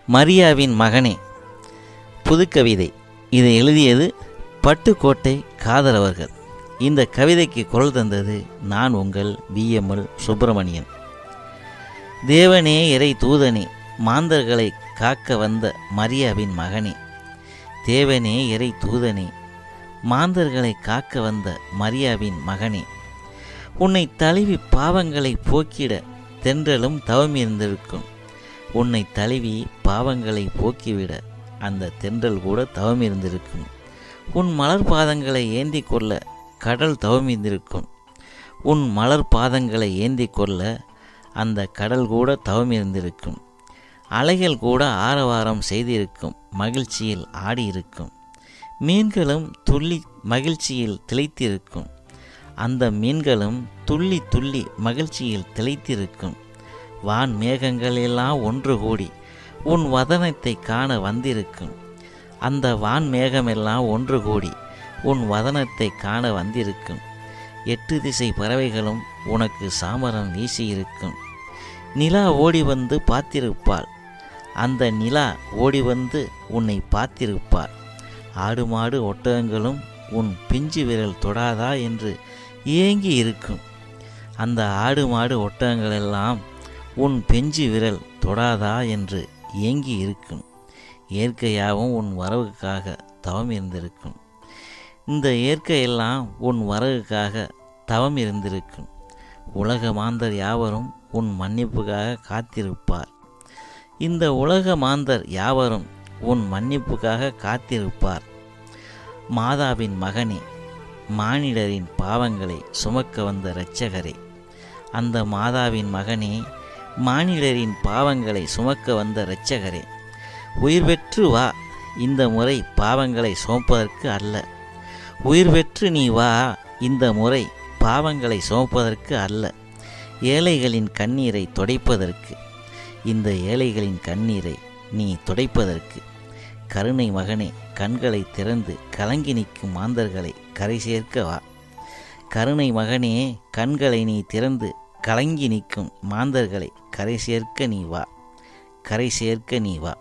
மரியாவின் மகனே. புதுக்கவிதை. இதை எழுதியது பட்டுக்கோட்டை காதர் அவர்கள். இந்த கவிதைக்கு குரல் தந்தது நான் உங்கள் BML சுப்பிரமணியன். தேவனே இறை தூதனே, மாந்தர்களை காக்க வந்த மரியாவின் மகனே. தேவனே இறை தூதனே, மாந்தர்களை காக்க வந்த மரியாவின் மகனே. உன்னை தழுவி பாவங்களை போக்கிட தென்றலும் தவமிருந்திருக்கும். உன்னை தழுவி பாவங்களை போக்கிவிட அந்த தென்றல் கூட தவமிருந்திருக்கும். உன் மலர் பாதங்களை ஏந்தி கொள்ள கடல் தவமிருந்திருக்கும். உன் மலர் பாதங்களை ஏந்தி கொள்ள அந்த கடல் கூட தவமிருந்திருக்கும். அலைகள் கூட ஆரவாரம் செய்திருக்கும், மகிழ்ச்சியில் ஆடியிருக்கும். மீன்களும் துள்ளி மகிழ்ச்சியில் திளைத்திருக்கும். அந்த மீன்களும் துள்ளி துள்ளி மகிழ்ச்சியில் திளைத்திருக்கும். வான் மேகங்கள் எல்லாம் ஒன்று கூடி உன் வதனத்தை காண வந்திருக்கும். அந்த வான் மேகமெல்லாம் ஒன்று கூடி உன் வதனத்தை காண வந்திருக்கும். 8 திசை பறவைகளும் உனக்கு சாமரம் வீசியிருக்கும். நிலா ஓடி வந்து பார்த்திருப்பாள். அந்த நிலா ஓடி வந்து உன்னை பார்த்திருப்பாள். ஆடு மாடு ஒட்டகங்களும் உன் பிஞ்சு விரல் தொடாதா என்று ஏங்கி இருக்கும். அந்த ஆடு மாடு ஒட்டகங்களெல்லாம் உன் பெஞ்சு விரல் தொடாதா என்று ஏங்கி இருக்கும். இயற்கையாகவும் உன் வரவுக்காக தவம் இருந்திருக்கும். இந்த இயற்கையெல்லாம் உன் வரவுக்காக தவம் இருந்திருக்கும். உலக மாந்தர் யாவரும் உன் மன்னிப்புக்காக காத்திருப்பார். இந்த உலக மாந்தர் யாவரும் உன் மன்னிப்புக்காக காத்திருப்பார். மாதாவின் மகனே, மானிடரின் பாவங்களை சுமக்க வந்த இரட்சகரே. அந்த மாதாவின் மகனே, மானிடரின் பாவங்களை சுமக்க வந்த இரட்சகரே, உயிர் பெற்று வா. இந்த முறை பாவங்களை சுமப்பதற்கு அல்ல. உயிர் பெற்று நீ வா. இந்த முறை பாவங்களை சுமப்பதற்கு அல்ல, ஏழைகளின் கண்ணீரை துடைப்பதற்கு. இந்த ஏழைகளின் கண்ணீரை நீ துடைப்பதற்கு. கருணை மகனே, கண்களை திறந்து கலங்கி நிற்கும் மாந்தர்களை கரை சேர்க்க வா. கருணை மகனே, கண்களை நீ திறந்து கலங்கி நிற்கும் மாந்தர்களை கரை சேர்க்க நீ வா. கரை சேர்க்க நீ வா.